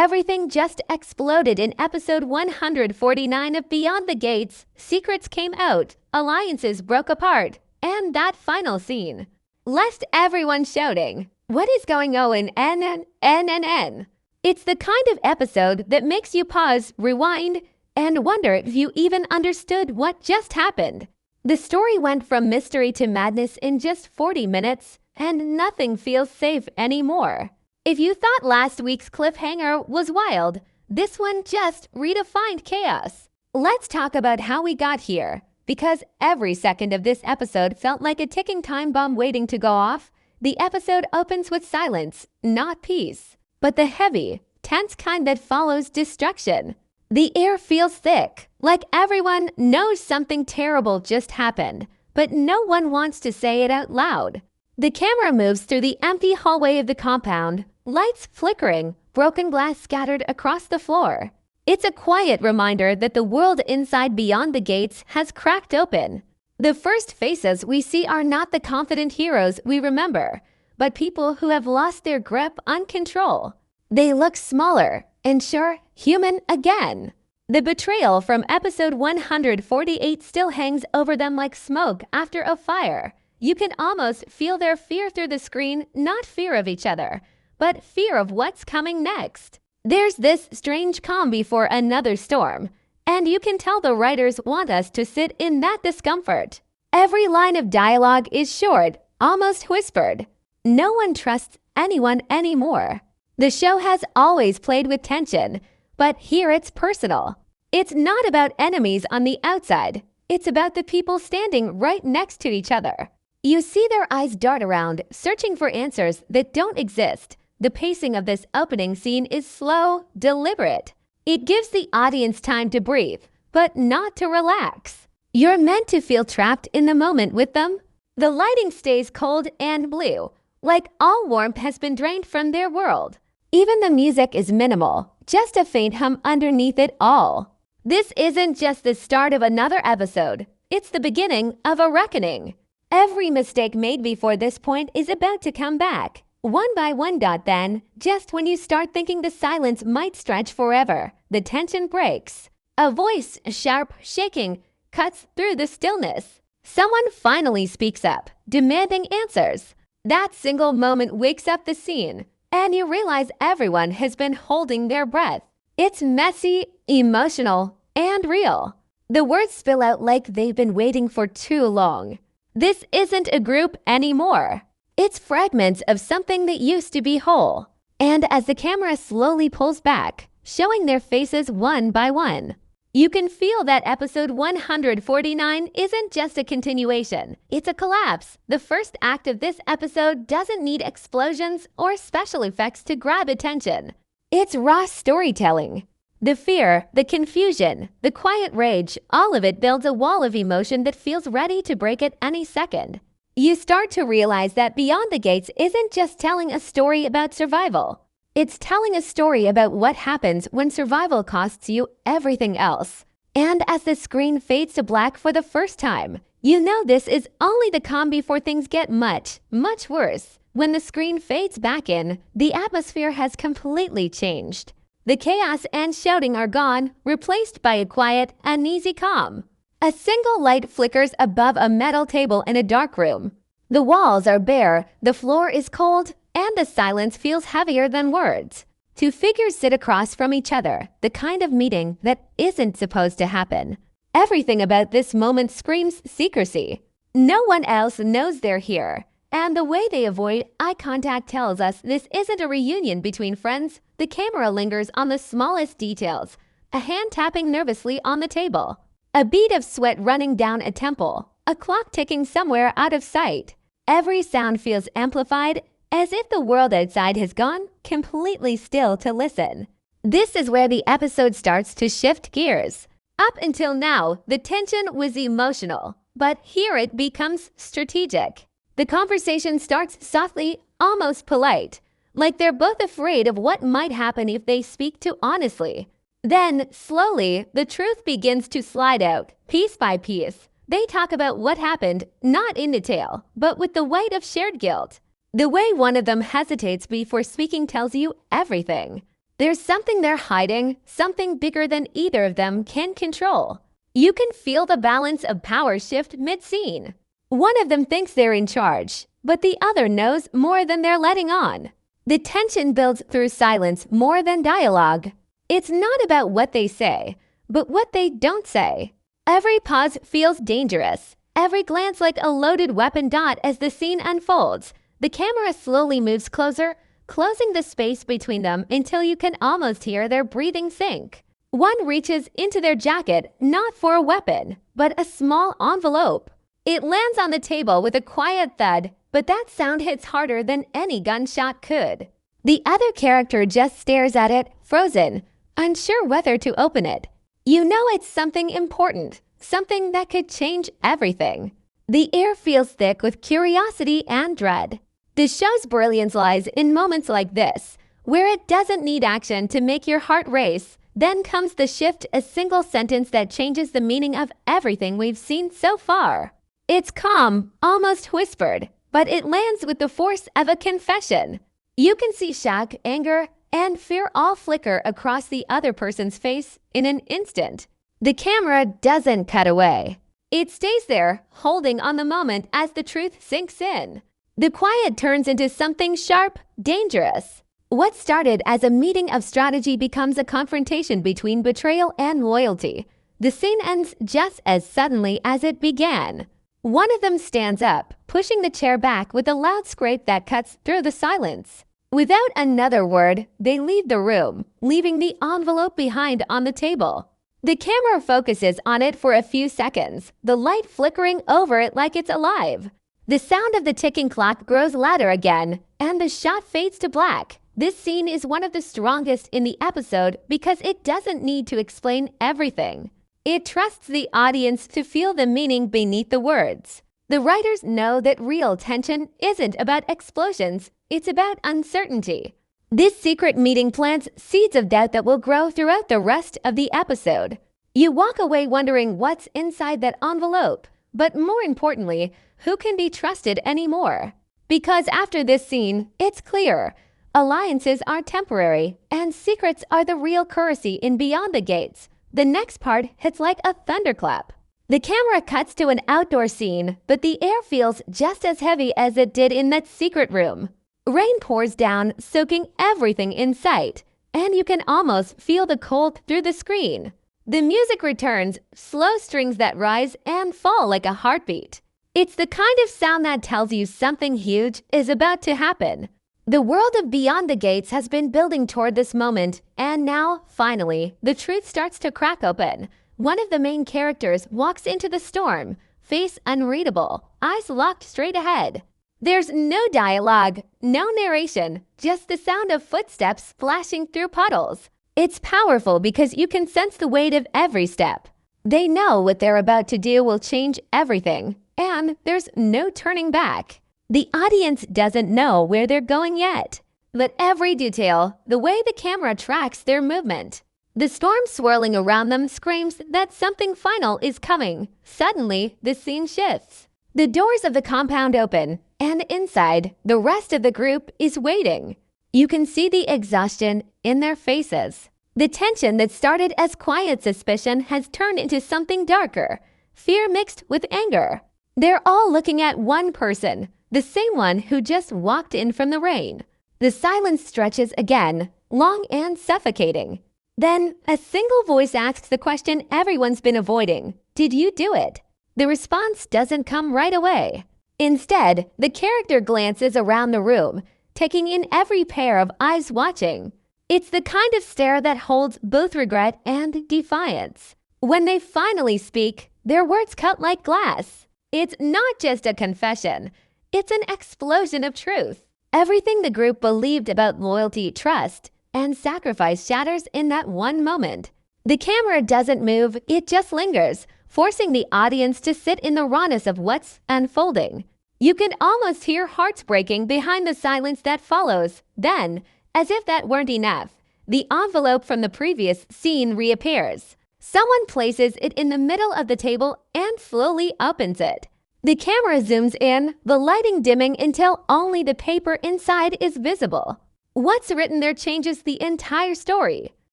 Everything just exploded in episode 149 of Beyond the Gates. Secrets came out, alliances broke apart, and that final scene left everyone shouting, "What is going on? N? It's the kind of episode that makes you pause, rewind, and wonder if you even understood what just happened. The story went from mystery to madness in just 40 minutes, and nothing feels safe anymore. If you thought last week's cliffhanger was wild, this one just redefined chaos. Let's talk about how we got here, because every second of this episode felt like a ticking time bomb waiting to go off. The episode opens with silence, not peace, but the heavy, tense kind that follows destruction. The air feels thick, like everyone knows something terrible just happened, but no one wants to say it out loud. The camera moves through the empty hallway of the compound, lights flickering, broken glass scattered across the floor. It's a quiet reminder that the world inside Beyond the Gates has cracked open. The first faces we see are not the confident heroes we remember, but people who have lost their grip on control. They look smaller, and sure, human again. The betrayal from episode 148 still hangs over them like smoke after a fire. You can almost feel their fear through the screen, not fear of each other, but fear of what's coming next. There's this strange calm before another storm, and you can tell the writers want us to sit in that discomfort. Every line of dialogue is short, almost whispered. No one trusts anyone anymore. The show has always played with tension, but here it's personal. It's not about enemies on the outside. It's about the people standing right next to each other. You see their eyes dart around, searching for answers that don't exist. The pacing of this opening scene is slow, deliberate. It gives the audience time to breathe, but not to relax. You're meant to feel trapped in the moment with them. The lighting stays cold and blue, like all warmth has been drained from their world. Even the music is minimal, just a faint hum underneath it all. This isn't just the start of another episode. It's the beginning of a reckoning. Every mistake made before this point is about to come back. One by one. Then, just when you start thinking the silence might stretch forever, the tension breaks. A voice, sharp, shaking, cuts through the stillness. Someone finally speaks up, demanding answers. That single moment wakes up the scene, and you realize everyone has been holding their breath. It's messy, emotional, and real. The words spill out like they've been waiting for too long. This isn't a group anymore. It's fragments of something that used to be whole. And as the camera slowly pulls back, showing their faces one by one, you can feel that episode 149 isn't just a continuation. It's a collapse. The first act of this episode doesn't need explosions or special effects to grab attention. It's raw storytelling. The fear, the confusion, the quiet rage, all of it builds a wall of emotion that feels ready to break at any second. You start to realize that Beyond the Gates isn't just telling a story about survival. It's telling a story about what happens when survival costs you everything else. And as the screen fades to black for the first time, you know this is only the calm before things get much, much worse. When the screen fades back in, the atmosphere has completely changed. The chaos and shouting are gone, replaced by a quiet, uneasy calm. A single light flickers above a metal table in a dark room. The walls are bare, the floor is cold, and the silence feels heavier than words. Two figures sit across from each other, the kind of meeting that isn't supposed to happen. Everything about this moment screams secrecy. No one else knows they're here, and the way they avoid eye contact tells us this isn't a reunion between friends. The camera lingers on the smallest details, a hand tapping nervously on the table, a bead of sweat running down a temple, a clock ticking somewhere out of sight. Every sound feels amplified, as if the world outside has gone completely still to listen. This is where the episode starts to shift gears. Up until now, the tension was emotional, but here it becomes strategic. The conversation starts softly, almost polite, like they're both afraid of what might happen if they speak too honestly. Then, slowly, the truth begins to slide out, piece by piece. They talk about what happened, not in detail, but with the weight of shared guilt. The way one of them hesitates before speaking tells you everything. There's something they're hiding, something bigger than either of them can control. You can feel the balance of power shift mid-scene. One of them thinks they're in charge, but the other knows more than they're letting on. The tension builds through silence more than dialogue. It's not about what they say, but what they don't say. Every pause feels dangerous. Every glance like a loaded weapon dot as the scene unfolds. The camera slowly moves closer, closing the space between them until you can almost hear their breathing sink. One reaches into their jacket, not for a weapon, but a small envelope. It lands on the table with a quiet thud, but that sound hits harder than any gunshot could. The other character just stares at it, frozen, unsure whether to open it. You know it's something important, something that could change everything. The air feels thick with curiosity and dread. The show's brilliance lies in moments like this, where it doesn't need action to make your heart race. Then comes the shift, a single sentence that changes the meaning of everything we've seen so far. It's calm, almost whispered, but it lands with the force of a confession. You can see shock, anger, and fear all flicker across the other person's face in an instant. The camera doesn't cut away. It stays there, holding on the moment as the truth sinks in. The quiet turns into something sharp, dangerous. What started as a meeting of strategy becomes a confrontation between betrayal and loyalty. The scene ends just as suddenly as it began. One of them stands up, pushing the chair back with a loud scrape that cuts through the silence. Without another word, they leave the room, leaving the envelope behind on the table. The camera focuses on it for a few seconds, the light flickering over it like it's alive. The sound of the ticking clock grows louder again, and the shot fades to black. This scene is one of the strongest in the episode because it doesn't need to explain everything. It trusts the audience to feel the meaning beneath the words. The writers know that real tension isn't about explosions, it's about uncertainty. This secret meeting plants seeds of doubt that will grow throughout the rest of the episode. You walk away wondering what's inside that envelope, but more importantly, who can be trusted anymore? Because after this scene, it's clear. Alliances are temporary, and secrets are the real currency in Beyond the Gates. The next part hits like a thunderclap. The camera cuts to an outdoor scene, but the air feels just as heavy as it did in that secret room. Rain pours down, soaking everything in sight, and you can almost feel the cold through the screen. The music returns, slow strings that rise and fall like a heartbeat. It's the kind of sound that tells you something huge is about to happen. The world of Beyond the Gates has been building toward this moment, and now, finally, the truth starts to crack open. One of the main characters walks into the storm, face unreadable, eyes locked straight ahead. There's no dialogue, no narration, just the sound of footsteps splashing through puddles. It's powerful because you can sense the weight of every step. They know what they're about to do will change everything, and there's no turning back. The audience doesn't know where they're going yet, but every detail, the way the camera tracks their movement, the storm swirling around them screams that something final is coming. Suddenly, the scene shifts. The doors of the compound open, and inside, the rest of the group is waiting. You can see the exhaustion in their faces. The tension that started as quiet suspicion has turned into something darker, fear mixed with anger. They're all looking at one person, the same one who just walked in from the rain. The silence stretches again, long and suffocating. Then, a single voice asks the question everyone's been avoiding. Did you do it? The response doesn't come right away. Instead, the character glances around the room, taking in every pair of eyes watching. It's the kind of stare that holds both regret and defiance. When they finally speak, their words cut like glass. It's not just a confession. It's an explosion of truth. Everything the group believed about loyalty, trust, and sacrifice shatters in that one moment. The camera doesn't move, it just lingers, forcing the audience to sit in the rawness of what's unfolding. You can almost hear hearts breaking behind the silence that follows. Then, as if that weren't enough, the envelope from the previous scene reappears. Someone places it in the middle of the table and slowly opens it. The camera zooms in, the lighting dimming until only the paper inside is visible. What's written there changes the entire story.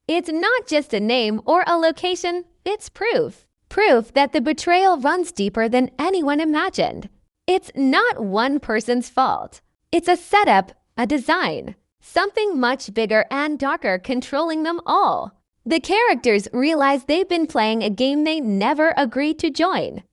It's not just a name or a location, it's proof. Proof that the betrayal runs deeper than anyone imagined. It's not one person's fault. It's a setup, a design, something much bigger and darker controlling them all. The characters realize they've been playing a game they never agreed to join.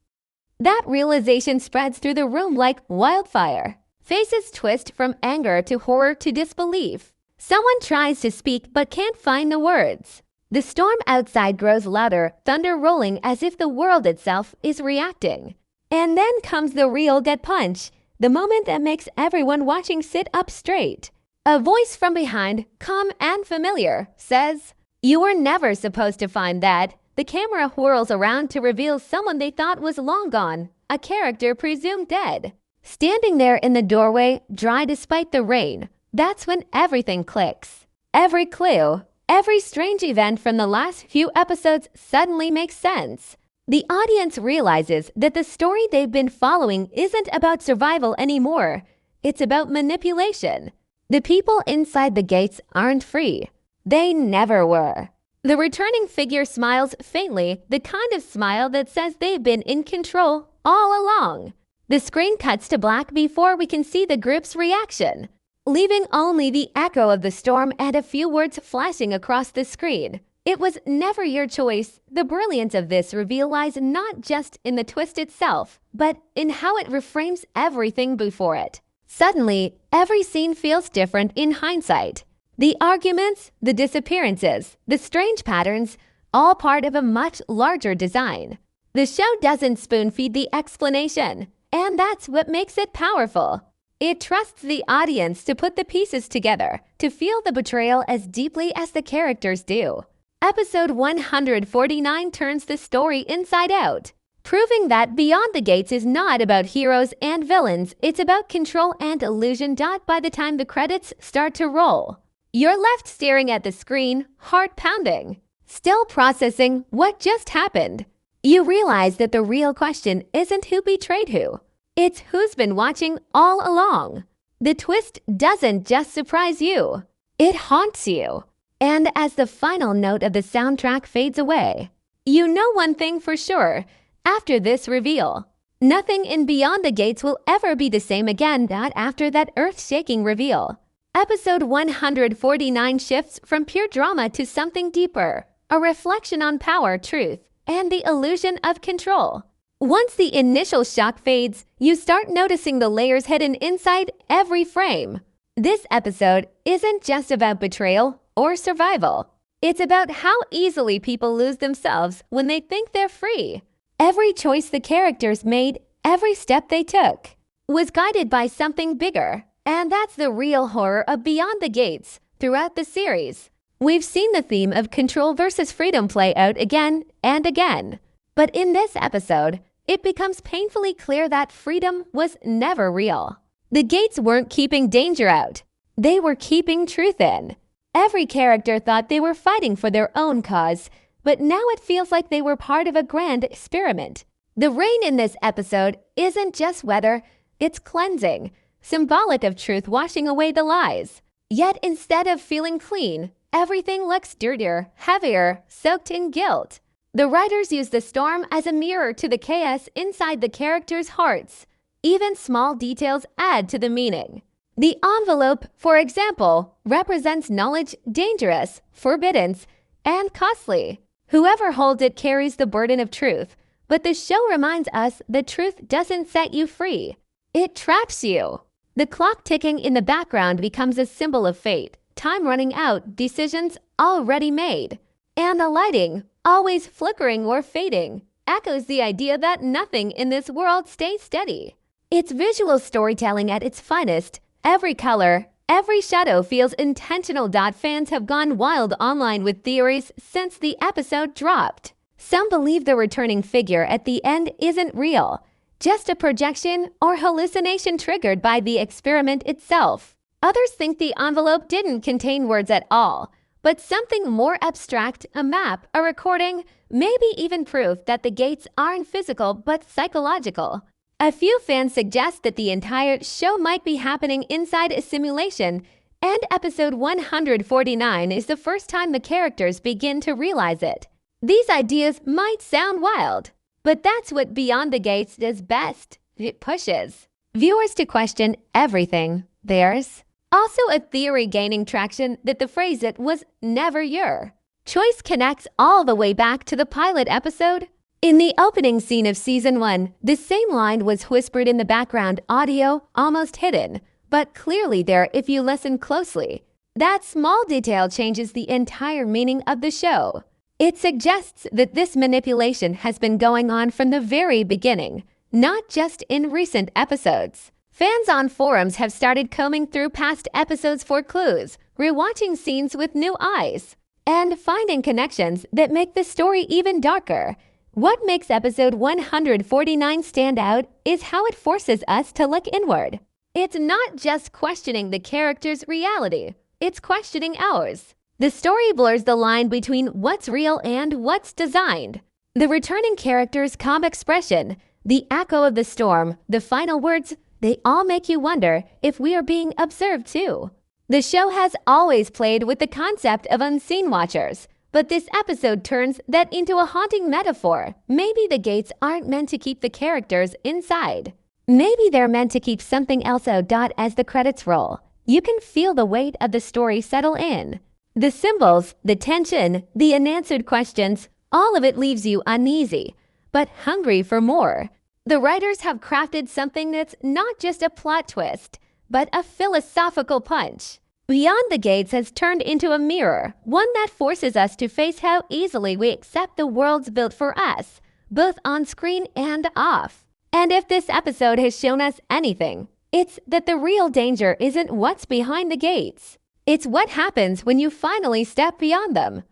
That realization spreads through the room like wildfire. Faces twist from anger to horror to disbelief. Someone tries to speak but can't find the words. The storm outside grows louder, thunder rolling as if the world itself is reacting. And then comes the real gut punch, the moment that makes everyone watching sit up straight. A voice from behind, calm and familiar, says, "You were never supposed to find that." The camera whirls around to reveal someone they thought was long gone, a character presumed dead. Standing there in the doorway, dry despite the rain, that's when everything clicks. Every clue, every strange event from the last few episodes suddenly makes sense. The audience realizes that the story they've been following isn't about survival anymore. It's about manipulation. The people inside the gates aren't free. They never were. The returning figure smiles faintly, the kind of smile that says they've been in control all along. The screen cuts to black before we can see the group's reaction, leaving only the echo of the storm and a few words flashing across the screen. It was never your choice. The brilliance of this reveal lies not just in the twist itself, but in how it reframes everything before it. Suddenly, every scene feels different in hindsight. The arguments, the disappearances, the strange patterns, all part of a much larger design. The show doesn't spoon-feed the explanation, and that's what makes it powerful. It trusts the audience to put the pieces together, to feel the betrayal as deeply as the characters do. Episode 149 turns the story inside out, proving that Beyond the Gates is not about heroes and villains, it's about control and illusion. By the time the credits start to roll, you're left staring at the screen, heart pounding, still processing what just happened. You realize that the real question isn't who betrayed who. It's who's been watching all along. The twist doesn't just surprise you. It haunts you. And as the final note of the soundtrack fades away, you know one thing for sure. After this reveal, nothing in Beyond the Gates will ever be the same again. Not after that earth-shaking reveal. Episode 149 shifts from pure drama to something deeper, a reflection on power, truth, and the illusion of control. Once the initial shock fades, you start noticing the layers hidden inside every frame. This episode isn't just about betrayal or survival. It's about how easily people lose themselves when they think they're free. Every choice the characters made, every step they took, was guided by something bigger. And that's the real horror of Beyond the Gates throughout the series. We've seen the theme of control versus freedom play out again and again. But in this episode, it becomes painfully clear that freedom was never real. The gates weren't keeping danger out. They were keeping truth in. Every character thought they were fighting for their own cause, but now it feels like they were part of a grand experiment. The rain in this episode isn't just weather, it's cleansing, symbolic of truth washing away the lies. Yet instead of feeling clean, everything looks dirtier, heavier, soaked in guilt. The writers use the storm as a mirror to the chaos inside the characters' hearts. Even small details add to the meaning. The envelope, for example, represents knowledge dangerous, forbidden, and costly. Whoever holds it carries the burden of truth, but the show reminds us that truth doesn't set you free. It traps you. The clock ticking in the background becomes a symbol of fate, time running out, decisions already made. And the lighting, always flickering or fading, echoes the idea that nothing in this world stays steady. It's visual storytelling at its finest. Every color, every shadow feels intentional. Fans have gone wild online with theories since the episode dropped. Some believe the returning figure at the end isn't real, just a projection or hallucination triggered by the experiment itself. Others think the envelope didn't contain words at all, but something more abstract, a map, a recording, maybe even proof that the gates aren't physical but psychological. A few fans suggest that the entire show might be happening inside a simulation, And episode 149 is the first time the characters begin to realize it. These ideas might sound wild, but that's what Beyond the Gates does best. It pushes viewers to question everything. There's also a theory gaining traction that the phrase "it was never your choice" connects all the way back to the pilot episode. In the opening scene of season 1, the same line was whispered in the background audio, almost hidden, but clearly there if you listen closely. That small detail changes the entire meaning of the show. It suggests that this manipulation has been going on from the very beginning, not just in recent episodes. Fans on forums have started combing through past episodes for clues, rewatching scenes with new eyes, and finding connections that make the story even darker. What makes episode 149 stand out is how it forces us to look inward. It's not just questioning the character's reality, it's questioning ours. The story blurs the line between what's real and what's designed. The returning character's calm expression, the echo of the storm, the final words, they all make you wonder if we are being observed too. The show has always played with the concept of unseen watchers, but this episode turns that into a haunting metaphor. Maybe the gates aren't meant to keep the characters inside. Maybe they're meant to keep something else out. As the credits roll, you can feel the weight of the story settle in. The symbols, the tension, the unanswered questions, all of it leaves you uneasy, but hungry for more. The writers have crafted something that's not just a plot twist, but a philosophical punch. Beyond the Gates has turned into a mirror, one that forces us to face how easily we accept the worlds built for us, both on screen and off. And if this episode has shown us anything, it's that the real danger isn't what's behind the gates. It's what happens when you finally step beyond them.